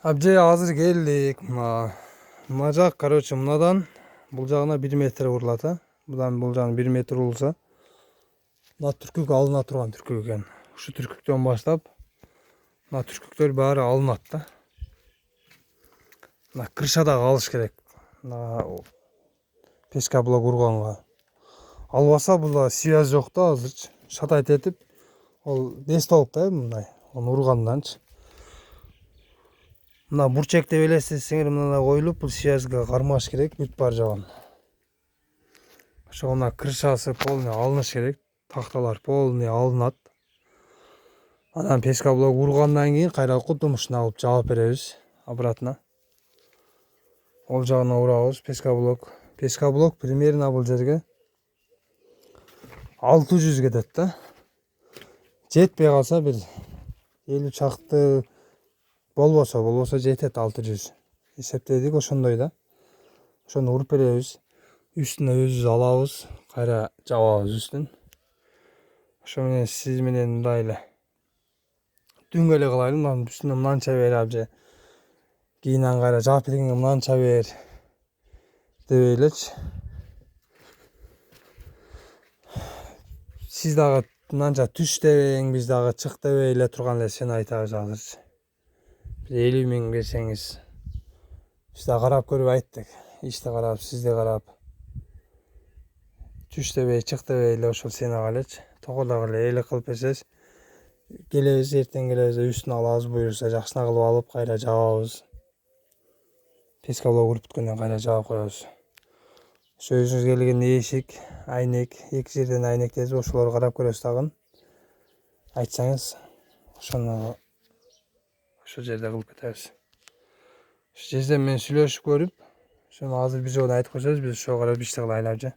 Абже азыр келдик. Мына жак, короче, мынадан бул жагына 1 метр урулат. Будан бул жагына 1 метр урулса, мына түркүк алына турган түркүк экен. Ушу түркүктөн баштап мына түркүктөр баары алынат да. Мына крышада калыш керек. Мына пескоблок урганга. Албаса бул связь жок да азырчы. Шатайт этип, ол бес болуп да мындай. Onu урганданчы. Мына бурчек деп элестетсеңер мына коюлуп, бул связьга кармаш керек, бүт бар жагын. Ошо мына крышасы полный алыныш керек. Такталар полный алынат. Анан пескоблок ургандан кийин кайра кутум ушуна алып жаап беребиз обратно. Ол жагына урабыз пескоблок. Пескоблок примерно бул жерге 600 кетет да. Жетпей калса бир 50 чакты болбосо жетет 600. Эсептедик ошондой да. Ошону уруп беребиз. Үстүнө өзүбүз алабыз, кайра жабабыз үстүн. Ошо менен сиз менен мындай эле түнгө эле кылайлы, мынанын үстүнө мынанча бер абже. Кийинен кайра жаап бергенге мынанча бер дебей элечи. Сиз дагы мынанча түш дебең, биз дагы чык дебей эле турган эле сен айтабыз азырчы. 50 000 берсеңиз, биз да карап көрүп айттык. Иште карап, сизде карап. Түш дебей, чык дебей эле ошол сен ага элечи. Токодок эле элек кылып берсеңиз, келебиз, эртең келебиз, үстүн алабыз, буюрса жакшына кылып алып, кайра жабабыз. Пескоблок уруп бүткөндөн кайра жаап коебуз. Ошо өзүңүзгө келген эшик, айнек, эки жерден айнектебиз, ошолорду карап көрөбүз дагы. Айтсаңыз, ошо жерде кылып кетебиз. Ошо жерден менен сүйлөшүп көрүп, ошону азыр бир жолу айтып койсоңуз, биз ошого карап ишти кылайлы абже.